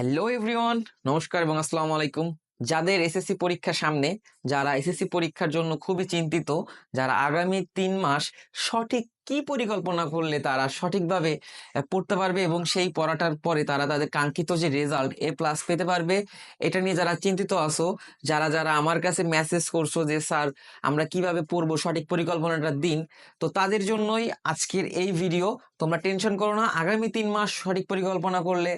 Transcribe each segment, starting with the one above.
Hello everyone, নমস্কার এবং আসসালামু আলাইকুম। যাদের এসএসসি পরীক্ষা সামনে, যারা এসএসসি পরীক্ষার জন্য খুবই চিন্তিত, যারা আগামী 3 মাস সঠিক কি পরিকল্পনা করলে তারা সঠিকভাবে পড়তে পারবে এবং সেই পড়াটার পরে তারা তাদের কাঙ্ক্ষিত যে রেজাল্ট A+ পেতে পারবে, এটা নিয়ে যারা চিন্তিত আছো, যারা যারা আমার কাছে মেসেজ করছো যে স্যার আমরা কিভাবে পড়বো, সঠিক পরিকল্পনাটা দিন, তো তাদের জন্যই আজকের এই ভিডিও। তোমরা টেনশন করো না, আগামী 3 মাস সঠিক পরিকল্পনা করলে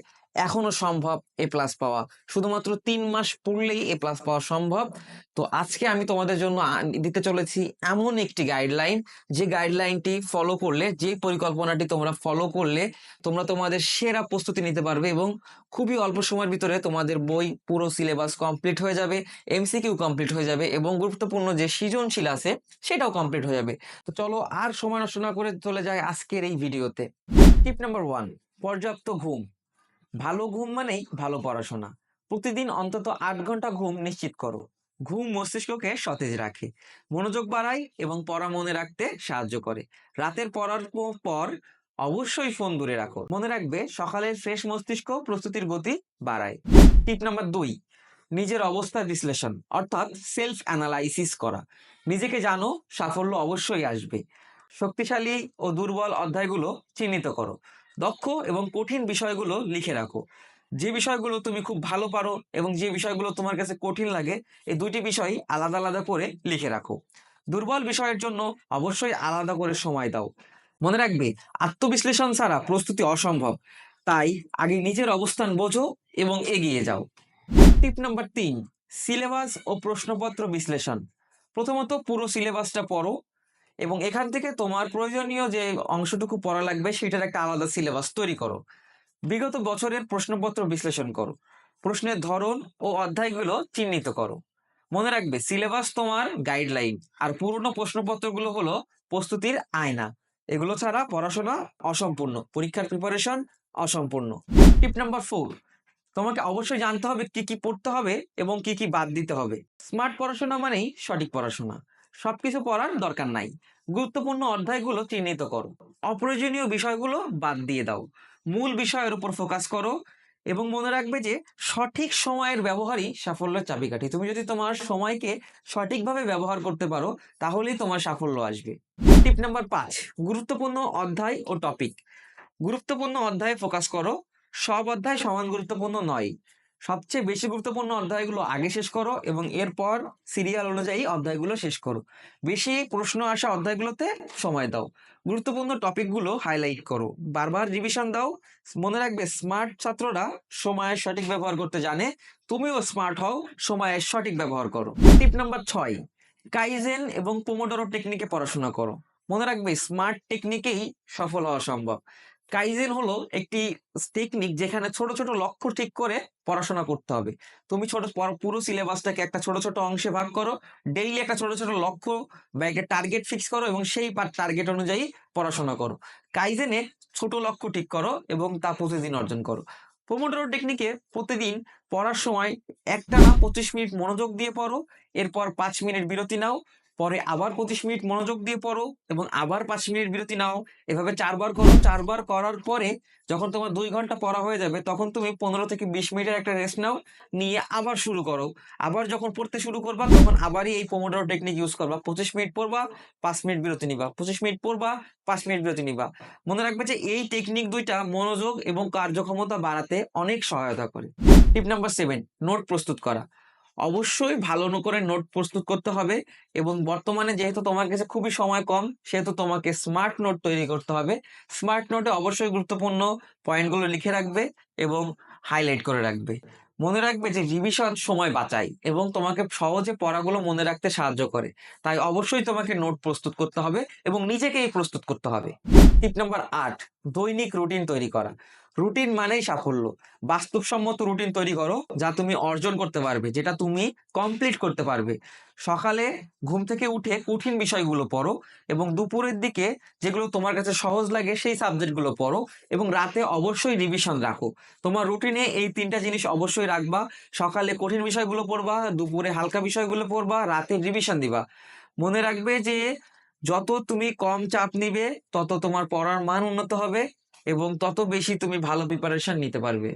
এখনো সম্ভব A+ পাওয়া। শুধুমাত্র 3 মাস পড়লেই A+ পাওয়া সম্ভব। তো আজকে আমি তোমাদের জন্য দিতে চলেছি এমন একটি গাইডলাইন, যে গাইডলাইনটি ফলো করলে, যে পরিকল্পনাটি তোমরা ফলো করলে তোমরা তোমাদের সেরা প্রস্তুতি নিতে পারবে এবং খুবই অল্প সময়ের ভিতরে তোমাদের বই পুরো সিলেবাস কমপ্লিট হয়ে যাবে, MCQ কমপ্লিট হয়ে যাবে এবং গুরুত্বপূর্ণ যে সৃজনশীল আছে সেটাও কমপ্লিট হয়ে যাবে। তো চলো আর সময় নষ্ট না করে চলে যায় আজকের এই ভিডিওতে। টিপ নাম্বার 1, পর্যাপ্ত ঘুম। ভালো ঘুম মানেই ভালো পড়াশোনা। প্রতিদিন অন্তত 8 ঘন্টা ঘুম নিশ্চিত করো। ঘুম মস্তিষ্ককে সতেজ রাখে, মনোযোগ বাড়ায় এবং পড়া মনে রাখতে সাহায্য করে। রাতের পড়ার পর অবশ্যই ফোন দূরে রাখো। মনে রাখবে, সকালের ফ্রেশ মস্তিষ্ক প্রস্তুতির গতি বাড়ায়। টিপ নাম্বার 2, নিজের অবস্থার বিশ্লেষণ অর্থাৎ সেলফ অ্যানালাইসিস করা। নিজেকে জানো, সাফল্য অবশ্যই আসবে। শক্তিশালী ও দুর্বল অধ্যায়গুলো চিহ্নিত করো। দক্ষ এবং কঠিন বিষয়গুলো লিখে রাখো। যে বিষয়গুলো তুমি খুব ভালো পারো এবং যে বিষয়গুলো তোমার কাছে কঠিন লাগে, এই দুইটি বিষয় আলাদা আলাদা করে লিখে রাখো। দুর্বল বিষয়ের জন্য অবশ্যই আলাদা করে সময় দাও। মনে রাখবে, আত্মবিশ্লেষণ ছাড়া প্রস্তুতি অসম্ভব। তাই আগে নিজের অবস্থান বোঝো এবং এগিয়ে যাও। টিপ নাম্বার 3, সিলেবাস ও প্রশ্নপত্র বিশ্লেষণ। প্রথমত পুরো সিলেবাসটা পড়ো এবং এখান থেকে তোমার প্রয়োজনীয় যে অংশটুকু পড়া লাগবে সেটার একটা আলাদা সিলেবাস তৈরি করো। বিগত বছরের প্রশ্নপত্র বিশ্লেষণ করো। প্রশ্নের ধরন ও অধ্যায়গুলো চিহ্নিত করো। মনে রাখবে, সিলেবাস তোমার গাইডলাইন আর পুরনো প্রশ্নপত্রগুলো হলো প্রস্তুতির আয়না। এগুলো ছাড়া পড়াশোনা অসম্পূর্ণ, পরীক্ষার প্রিপারেশন অসম্পূর্ণ। টিপ নাম্বার 4, তোমাকে অবশ্যই জানতে হবে কি কি পড়তে হবে এবং কি কি বাদ দিতে হবে। স্মার্ট পড়াশোনা মানেই সঠিক পড়াশোনা। সবকিছু পড়ার দরকার নাই। গুরুত্বপূর্ণ অধ্যায়গুলো চিহ্নিত করো, অপ্রয়োজনীয় বিষয়গুলো বাদ দিয়ে দাও, মূল বিষয়ের উপর ফোকাস করো এবং মনে রাখবে যে সঠিক সময়ের ব্যবহারই সাফল্যের চাবিকাঠি। তুমি যদি তোমার সময়কে সঠিকভাবে ব্যবহার করতে পারো, তাহলেই তোমার সাফল্য আসবে। টিপ নাম্বার 5, গুরুত্বপূর্ণ অধ্যায় ও টপিক। গুরুত্বপূর্ণ অধ্যায়ে ফোকাস করো। সব অধ্যায় সমান গুরুত্বপূর্ণ নয়। সবচেয়ে বেশি গুরুত্বপূর্ণ অধ্যায়গুলো আগে শেষ করো এবং এরপর সিরিয়াল অনুযায়ী অধ্যায়গুলো শেষ করো। বেশি প্রশ্ন আসা অধ্যায়গুলোতে সময় দাও। গুরুত্বপূর্ণ টপিকগুলো হাইলাইট করো, বারবার রিভিশন দাও। মনে রাখবে, স্মার্ট ছাত্ররা সময়ের সঠিক ব্যবহার করতে জানে। তুমিও স্মার্ট হও, সময়ের সঠিক ব্যবহার করো। টিপ নাম্বার 6, কাইজেন এবং পোমোডোরো টেকনিকে পড়াশোনা করো। মনে রাখবে, স্মার্ট টেকনিকেই সফল হওয়া সম্ভব। কাইজেন হলো একটি টেকনিক যেখানে ছোট ছোট লক্ষ্য ঠিক করে পড়াশোনা করতে হবে। তুমি পুরো সিলেবাসটাকে একটা ছোট ছোট অংশে ভাগ করো, ডেইলি একটা ছোট ছোট লক্ষ্য বা একটা টার্গেট ফিক্স করো এবং সেই টার্গেট অনুযায়ী পড়াশোনা করো। কাইজেনে ছোট লক্ষ্য ঠিক করো এবং তা প্রতিদিন অর্জন করো। পোমোডোরো টেকনিকে প্রতিদিন পড়ার সময় একটানা 25 মিনিট মনোযোগ দিয়ে পড়ো, এরপর 5 মিনিট বিরতি নাও, পরে আবার 25 মিনিট মনোযোগ দিয়ে পড়ো এবং আবার 5 মিনিট বিরতি নাও। এভাবে 4 বার করো। 4 বার করার পরে যখন তোমার 2 ঘন্টা পড়া হয়ে যাবে, তখন তুমি 15 থেকে 20 মিনিটের একটা রেস্ট নাও, নিয়ে আবার শুরু করো। আবার যখন পড়তে শুরু করবা, তখন আবারই এই পোমোডোরো টেকনিক ইউজ করবা। 25 মিনিট পড়বা, 5 মিনিট বিরতি নিবা, 25 মিনিট পড়বা, 5 মিনিট বিরতি নিবা। মনে রাখবে যে এই টেকনিক দুইটা মনোযোগ এবং কার্যক্ষমতা বাড়াতে অনেক সহায়তা করে। টিপ নাম্বার 7, নোট প্রস্তুত করা। অবশ্যই ভালো করে নোট প্রস্তুত করতে হবে এবং বর্তমানে যেহেতু তোমার কাছে খুবই সময় কম, সেহেতু তোমাকে স্মার্ট নোট তৈরি করতে হবে। স্মার্ট নোটে অবশ্যই গুরুত্বপূর্ণ পয়েন্টগুলো লিখে রাখবে এবং হাইলাইট করে রাখবে। মনে রাখবে যে রিভিশন সময় বাঁচায় এবং তোমাকে সহজে পড়াগুলো মনে রাখতে সাহায্য করে। তাই অবশ্যই তোমাকে নোট প্রস্তুত করতে হবে এবং নিজেকেই প্রস্তুত করতে হবে। টিপ নাম্বার 8, দৈনিক রুটিন তৈরি করা। রুটিন মানেই সাফল্য। বাস্তবসম্মত রুটিন তৈরি করো, যা তুমি অর্জন করতে পারবে, যেটা তুমি কমপ্লিট করতে পারবে। সকালে ঘুম থেকে উঠে কঠিন বিষয়গুলো পড়ো এবং দুপুরের দিকে যেগুলো তোমার কাছে সহজ লাগে সেই সাবজেক্টগুলো পড়ো এবং রাতে অবশ্যই রিভিশন রাখো। তোমার রুটিনে এই 3টা জিনিস অবশ্যই রাখবা। সকালে কঠিন বিষয়গুলো পড়বা, দুপুরে হালকা বিষয়গুলো পড়বা, রাতে রিভিশন দিবা। মনে রাখবে যে যত তুমি কম চাপ নিবে, তত তোমার পড়ার মান উন্নত হবে এবং তত বেশি তুমি ভালো প্রিপারেশন নিতে পারবে।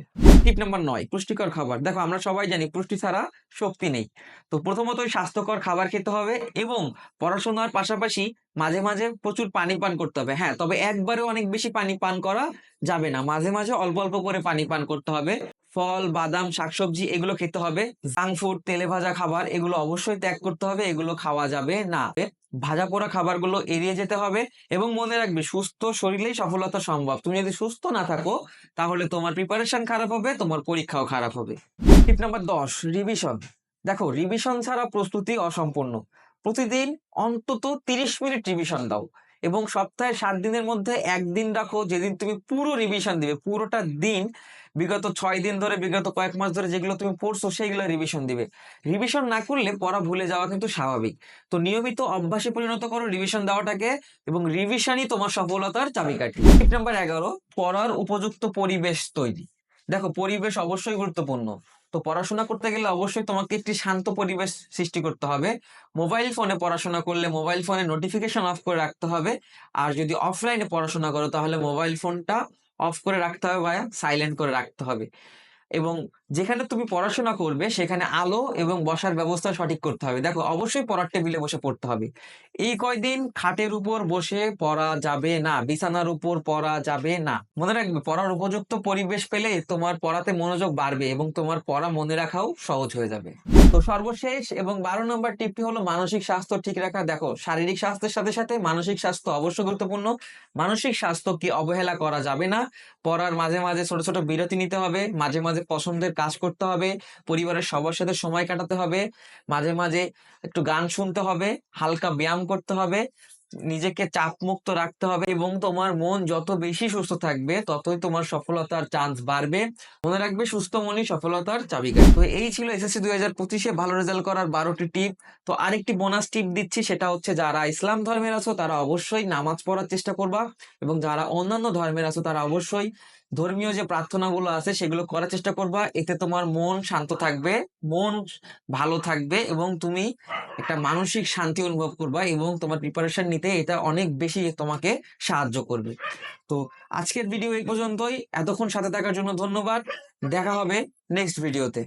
টিপ নাম্বার 9, পুষ্টিকর খাবার। দেখো আমরা সবাই জানি পুষ্টি ছাড়া শক্তি নেই। তো প্রথমতই স্বাস্থ্যকর খাবার খেতে হবে এবং পড়াশোনার পাশাপাশি মাঝে মাঝে প্রচুর পানি পান করতে হবে। হ্যাঁ, তবে একবারে অনেক বেশি পানি পান করা যাবে না, মাঝে মাঝে অল্প অল্প করে পানি পান করতে হবে। ফল, বাদাম, শাকসবজি এগুলো খেতে হবে। জাঙ্ক ফুড, তেলে ভাজা খাবার এগুলো অবশ্যই ত্যাগ করতে হবে, এগুলো খাওয়া যাবে না। ভাজা পোড়া খাবারগুলো এড়িয়ে যেতে হবে এবং মনে রাখবে সুস্থ শরীরেই সফলতা সম্ভব। তুমি যদি সুস্থ না থাকো তাহলে তোমার প্রিপারেশন খারাপ হবে, তোমার পরীক্ষাও খারাপ হবে। টিপ নাম্বার 10, রিভিশন। দেখো রিভিশন ছাড়া প্রস্তুতি অসম্পূর্ণ। প্রতিদিন অন্তত 30 মিনিট রিভিশন দাও এবং সপ্তাহে 7 দিনের মধ্যে একদিন রাখো যেদিন তুমি পুরো রিভিশন দিবে। পুরোটা দিন বিগত 6 দিন ধরে, বিগত কয়েক মাস ধরে যেগুলো তুমি পড়ছো সেইগুলো রিভিশন দিবে। রিভিশন না করলে পড়া ভুলে যাওয়া কিন্তু স্বাভাবিক। তো নিয়মিত অভ্যাসে পরিণত করো রিভিশন দেওয়াটাকে এবং রিভিশনই তোমার সফলতার চাবিকাঠি। টিপ নাম্বার 11, পড়ার উপযুক্ত পরিবেশ তৈরি। দেখো পরিবেশ অবশ্যই গুরুত্বপূর্ণ। তো পড়াশোনা করতে গেলে অবশ্যই তোমাকে একটি শান্ত পরিবেশ সৃষ্টি করতে হবে। মোবাইল ফোনে পড়াশোনা করলে মোবাইল ফোনে নোটিফিকেশন অফ করে রাখতে হবে। আর যদি অফলাইনে পড়াশোনা করো তাহলে মোবাইল ফোনটা অফ করে রাখতে হবে বা সাইলেন্ট করে রাখতে হবে। এবং যেখানে তুমি পড়াশোনা করবে সেখানে আলো এবং বসার ব্যবস্থা সঠিক করতে হবে। দেখো অবশ্যই পড়ার টেবিলে বসে পড়তে হবে। এই কয়দিন খাটের উপর বসে পড়া যাবে না, বিছানার উপর পড়া যাবে না। মনে রাখবে পড়ার উপযুক্ত পরিবেশ পেলে তোমার পড়াতে মনোযোগ বাড়বে এবং তোমার পড়া মনে রাখাও সহজ হয়ে যাবে। তো সর্বশেষ এবং 12 নম্বর টিপটি হলো মানসিক স্বাস্থ্য ঠিক রাখা। দেখো শারীরিক স্বাস্থ্যের সাথে সাথে মানসিক স্বাস্থ্য অবশ্যই গুরুত্বপূর্ণ। মানসিক স্বাস্থ্যকে অবহেলা করা যাবে না। পড়ার মাঝে মাঝে ছোট ছোট বিরতি নিতে হবে, মাঝে মাঝে পছন্দের কাজ করতে হবে, পরিবারের সবার সাথে সময় কাটাতে হবে, মাঝে মাঝে একটু গান শুনতে হবে, হালকা ব্যায়াম করতে হবে, নিজেকে চাপ মুক্ত রাখতে হবে এবং তোমার মন যত বেশি সুস্থ থাকবে ততই তোমার সফলতার চান্স বাড়বে। মনে রাখবে সুস্থ মনই সফলতার চাবিকাঠি। তো এই ছিল এসএসসি 2025-এ ভালো রেজাল্ট করার 12টি টিপ। তো আরেকটি বোনাস টিপ দিচ্ছি, সেটা হচ্ছে যারা ইসলাম ধর্মের আছো তারা অবশ্যই নামাজ পড়ার চেষ্টা করবা এবং যারা অন্যান্য ধর্মের আছো তারা অবশ্যই ধর্মীয় যে প্রার্থনাগুলো আছে সেগুলো করার চেষ্টা করবা। এতে তোমার মন শান্ত থাকবে, মন ভালো থাকবে এবং তুমি একটা মানসিক শান্তি অনুভব করবা এবং তোমার প্রিপারেশন নিতে এটা অনেক বেশি তোমাকে সাহায্য করবে। তো আজকের ভিডিও এই পর্যন্তই। এতক্ষণ সাথে থাকার জন্য ধন্যবাদ। দেখা হবে নেক্সট ভিডিওতে।